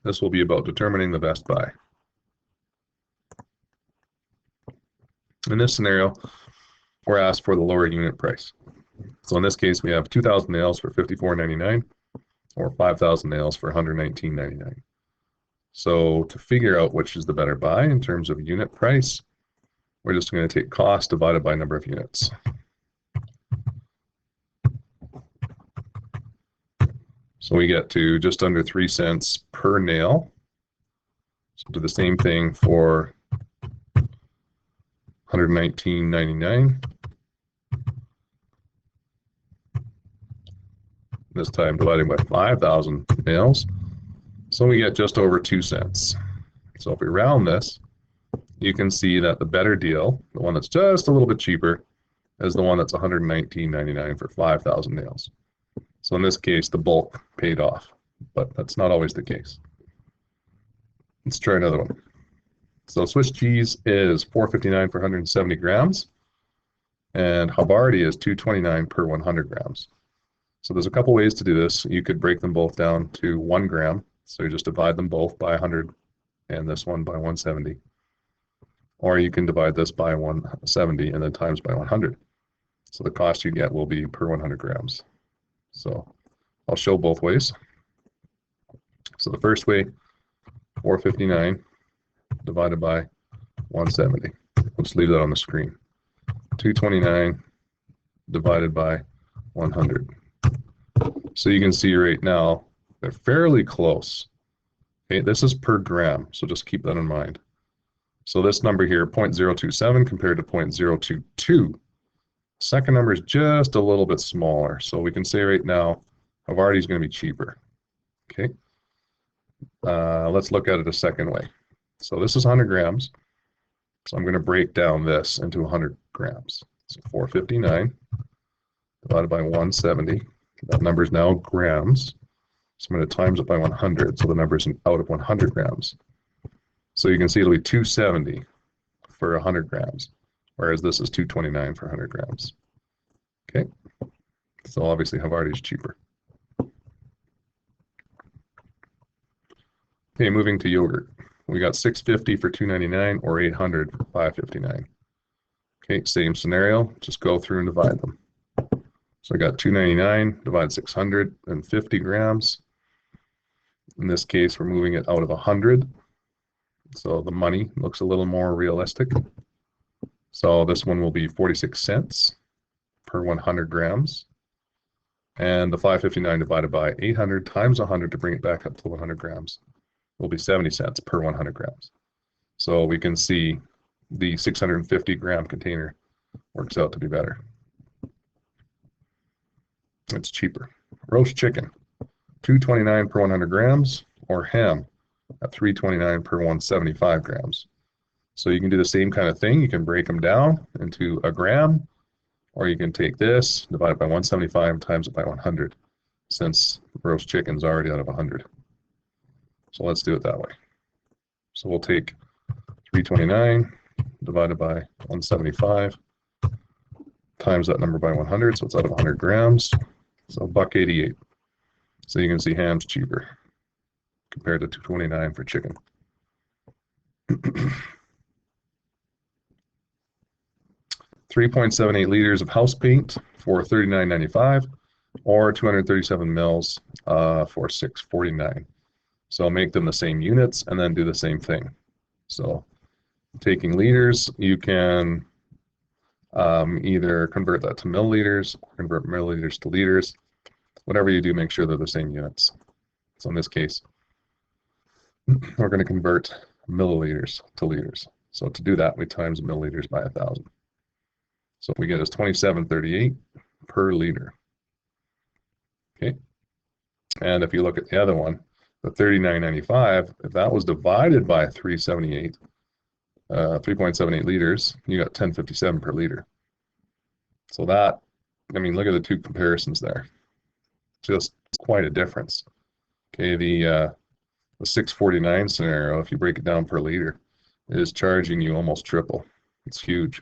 This will be about determining the best buy. In this scenario, we're asked for the lower unit price. So in this case, we have 2,000 nails for $54.99 or 5,000 nails for $119.99. So to figure out which is the better buy in terms of unit price, we're just going to take cost divided by number of units. So we get to just under 3 cents per nail. So do the same thing for $119.99. This time dividing by 5,000 nails. So we get just over 2 cents. So if we round this, you can see that the better deal, the one that's just a little bit cheaper, is the one that's $119.99 for 5,000 nails. So in this case, the bulk paid off, but that's not always the case. Let's try another one. So Swiss cheese is $4.59 for 170 grams, and Havarti is $2.29 per 100 grams. So there's a couple ways to do this. You could break them both down to 1 gram. So you just divide them both by 100 and this one by 170. Or you can divide this by 170 and then times by 100. So the cost you get will be per 100 grams. So I'll show both ways. So the first way, 459 divided by 170. Let's leave that on the screen. 229 divided by 100. So you can see right now, they're fairly close. Okay, this is per gram, so just keep that in mind. So this number here, 0.027 compared to 0.022. Second number is just a little bit smaller. So we can say right now, Havarti is going to be cheaper. Okay. Let's look at it a second way. So this is 100 grams. So I'm going to break down this into 100 grams. So 459 divided by 170. That number is now grams. So I'm going to times it by 100. So the number is out of 100 grams. So you can see it'll be 270 for 100 grams. Whereas this is 229 for 100 grams. Okay, so obviously Havarti is cheaper. Okay, moving to yogurt. We got 650 for 299 or 800 for 559. Okay, same scenario, just go through and divide them. So I got 299 divide 650 grams. In this case, we're moving it out of 100. So the money looks a little more realistic. So this one will be 46 cents per 100 grams. And the 559 divided by 800 times 100 to bring it back up to 100 grams will be 70 cents per 100 grams. So we can see the 650 gram container works out to be better. It's cheaper. Roast chicken, $2.29 per 100 grams, or ham at $3.29 per 175 grams. So you can do the same kind of thing. You can break them down into a gram, or you can take this, divide it by 175, times it by 100, since roast chicken's already out of 100. So let's do it that way. So we'll take 329 divided by 175, times that number by 100, so it's out of 100 grams. So $1.88. So you can see ham's cheaper compared to $2.29 for chicken. 3.78 liters of house paint for $39.95 or 237 mils for $6.49. So make them the same units and then do the same thing. So taking liters, you can either convert that to milliliters or convert milliliters to liters. Whatever you do, make sure they're the same units. So in this case, we're going to convert milliliters to liters. So to do that, we times milliliters by 1,000. So we get is 27.38 per liter. Okay. And if you look at the other one, the 39.95, if that was divided by 378, 3.78 liters, you got 10.57 per liter. So that, I mean, look at the two comparisons there. Just quite a difference. Okay, the 649 scenario, if you break it down per liter, is charging you almost triple. It's huge.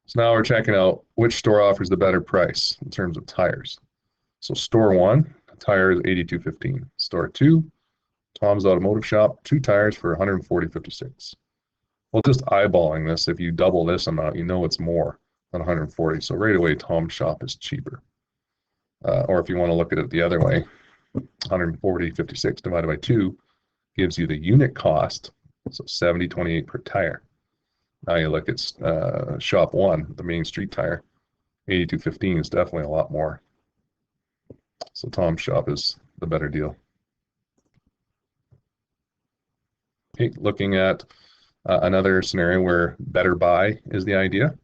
So now we're checking out which store offers the better price in terms of tires. So store one tires, $82.15. Store 2, Tom's Automotive Shop, 2 tires for $140.56. Well, just eyeballing this, if you double this amount, you know it's more than 140. So right away, Tom's Shop is cheaper. Or if you want to look at it the other way, 140.56 divided by 2 gives you the unit cost, so $70.28 per tire. Now you look at Shop 1, the Main Street tire, $82.15 is definitely a lot more. So Tom's Shop is the better deal. Okay, looking at another scenario where better buy is the idea.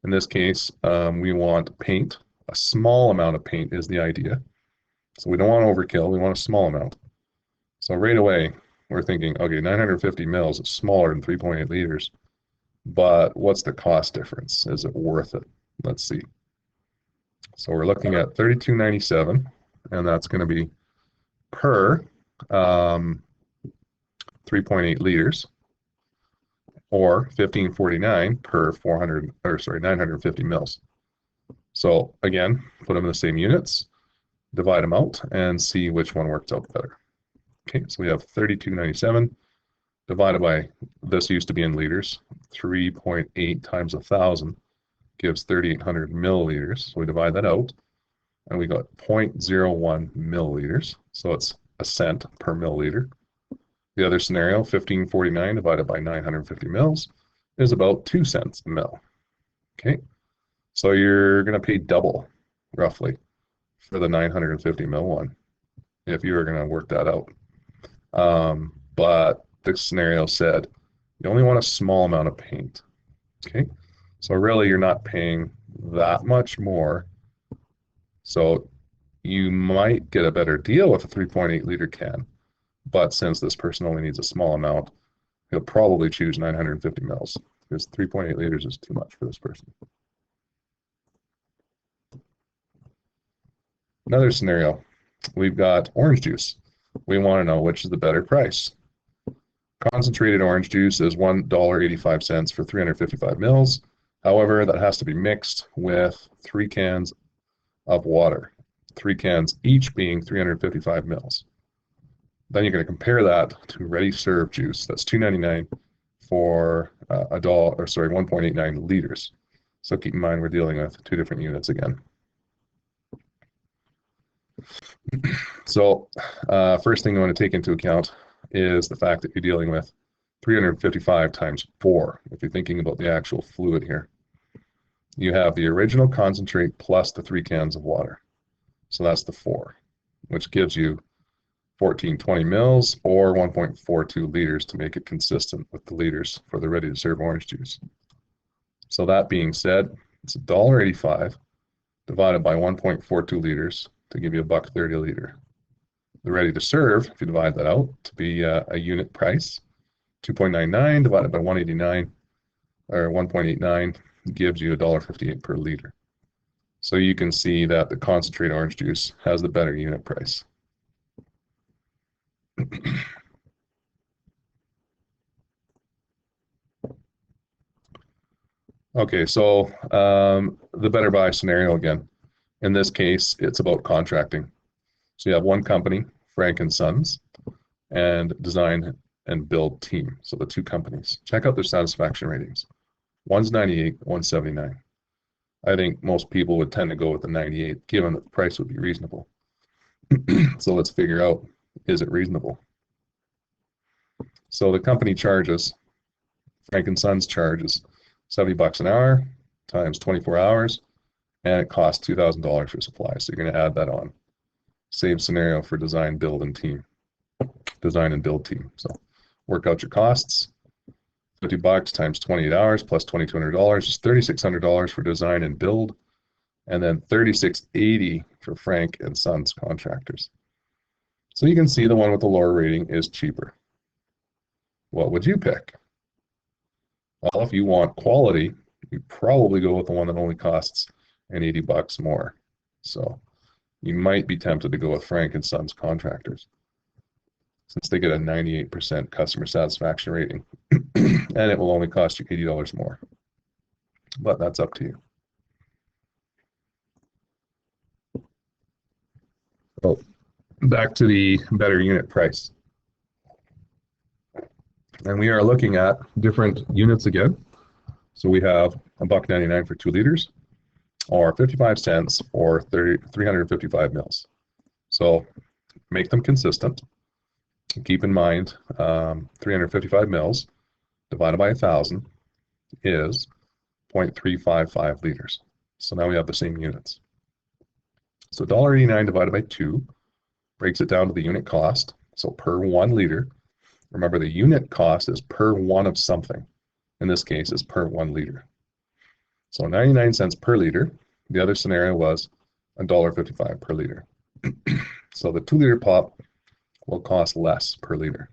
In this case, we want paint. A small amount of paint is the idea. So we don't want overkill, we want a small amount. So right away, we're thinking, okay, 950 mils is smaller than 3.8 liters, but what's the cost difference? Is it worth it? Let's see. So we're looking at $32.97, and that's going to be per 3.8 liters, or $15.49 per 950 mils. So again, put them in the same units, divide them out, and see which one works out better. Okay, so we have $32.97 divided by, this used to be in liters, 3.8 times 1,000 gives 3,800 milliliters. So we divide that out, and we got 0.01 milliliters. So it's a cent per milliliter. The other scenario, $15.49 divided by 950 mils, is about 2 cents a mil. Okay, so you're going to pay double, roughly, for the 950 mil one, if you were going to work that out. But the scenario said you only want a small amount of paint. Okay, so really you're not paying that much more. So you might get a better deal with a 3.8 liter can, but since this person only needs a small amount, he'll probably choose 950 mils because 3.8 liters is too much for this person. Another scenario, we've got orange juice. We want to know which is the better price. Concentrated orange juice is $1.85 for 355 mils. However, that has to be mixed with 3 cans of water, 3 cans each being 355 mils. Then you're going to compare that to ready-serve juice. That's $2.99 for $1.89 liters. So keep in mind we're dealing with 2 different units again. So first thing you want to take into account is the fact that you're dealing with 355 times 4. If you're thinking about the actual fluid here, you have the original concentrate plus the 3 cans of water. So that's the 4, which gives you 1420 mils or 1.42 liters to make it consistent with the liters for the ready-to-serve orange juice. So that being said, it's $1.85 divided by 1.42 liters to give you $1.30 a liter. The ready-to-serve, if you divide that out to be a unit price, 2.99 divided by 189 or 1.89 gives you $1.58 per liter. So you can see that the concentrate orange juice has the better unit price. Okay, so the better buy scenario again. In this case, it's about contracting. So you have one company, Frank and Sons, and design and build team. So the 2 companies. Check out their satisfaction ratings. One's 98, one's 79. I think most people would tend to go with the 98, given that the price would be reasonable. So let's figure out, is it reasonable? So the company charges, Frank and Sons charges $70 an hour times 24 hours, and it costs $2,000 for supplies. So you're going to add that on. Same scenario for design, build, and team. Design and build team. So work out your costs. $50 times 28 hours plus $2,200 is $3,600 for design and build, and then $3,680 for Frank and Sons contractors. So you can see the one with the lower rating is cheaper. What would you pick? Well, if you want quality, you probably go with the one that only costs $80 more. So you might be tempted to go with Frank and Sons contractors, since they get a 98% customer satisfaction rating, and it will only cost you $80 more. But that's up to you. So back to the better unit price. And we are looking at different units again. So we have $1.99 for 2 liters, or 55 cents for 355 mils. So make them consistent. Keep in mind, 355 mils divided by 1,000 is 0.355 liters. So now we have the same units. So $1.89 divided by 2 breaks it down to the unit cost. So per 1 liter, remember the unit cost is per one of something. In this case, is per 1 liter. So 99 cents per liter. The other scenario was $1.55 per liter. So the 2 liter pop will cost less per liter.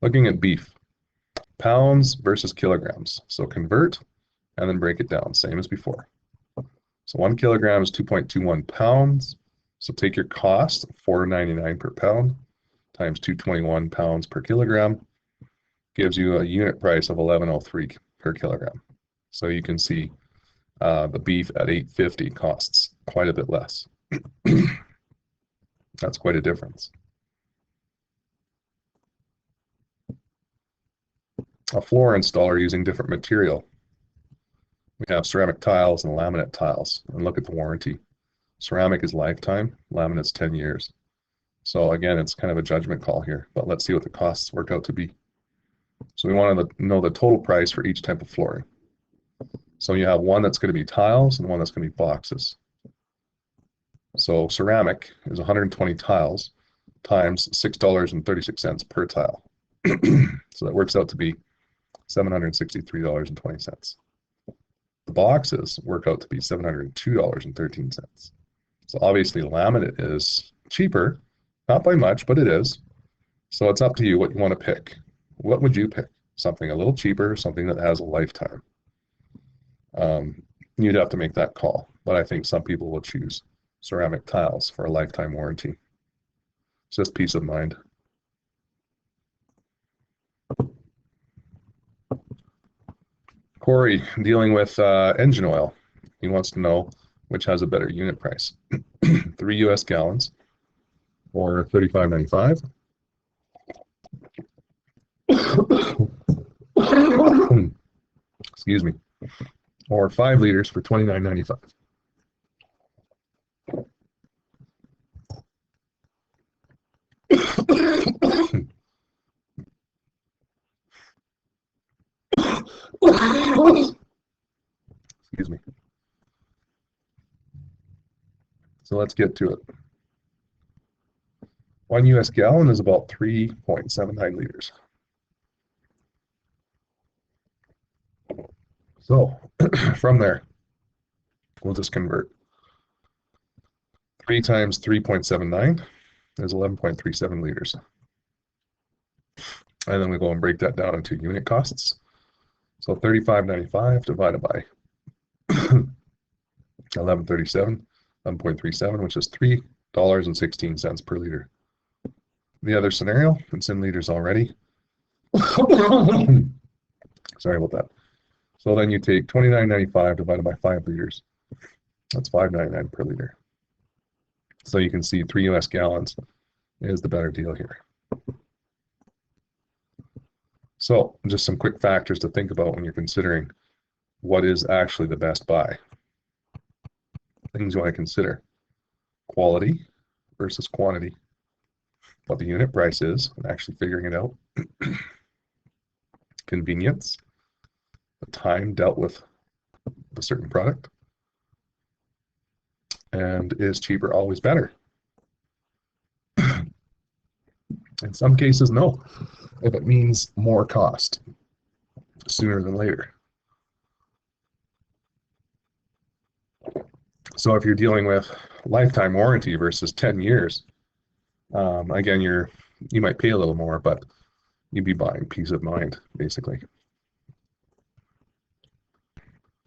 Looking at beef, pounds versus kilograms. So convert and then break it down, same as before. So 1 kilogram is 2.21 pounds. So take your cost, $4.99 per pound, times 221 pounds per kilogram, gives you a unit price of $11.03 per kilogram. So you can see the beef at $8.50 costs quite a bit less. That's quite a difference. A floor installer using different material. We have ceramic tiles and laminate tiles, and look at the warranty. Ceramic is lifetime, laminate's 10 years. So again, it's kind of a judgment call here, but let's see what the costs work out to be. So we want to know the total price for each type of flooring. So you have one that's going to be tiles and one that's going to be boxes. So ceramic is 120 tiles times $6.36 per tile. So that works out to be $763.20. The boxes work out to be $702.13. So obviously laminate is cheaper, not by much, but it is. So it's up to you what you want to pick. What would you pick? Something a little cheaper, something that has a lifetime. You'd have to make that call, but I think some people will choose ceramic tiles for a lifetime warranty. It's just peace of mind. Corey, dealing with engine oil. He wants to know which has a better unit price. 3 US gallons or $35.95. Excuse me. Or 5 liters for $29.95. Excuse me. So let's get to it. 1 US gallon is about 3.79 liters. So from there, we'll just convert. 3 times 3.79 is 11.37 liters. And then we go and break that down into unit costs. So $35.95 divided by 11.37, which is $3.16 per liter. The other scenario, it's in liters already. Sorry about that. So then you take $29.95 divided by 5 liters. That's $5.99 per liter. So you can see 3 US gallons is the better deal here. So just some quick factors to think about when you're considering what is actually the best buy. Things you want to consider: quality versus quantity, what the unit price is, and actually figuring it out. Convenience, the time dealt with a certain product, and is cheaper always better? In some cases, no, if it means more cost sooner than later. So if you're dealing with lifetime warranty versus 10 years, again, you might pay a little more, but you'd be buying peace of mind, basically.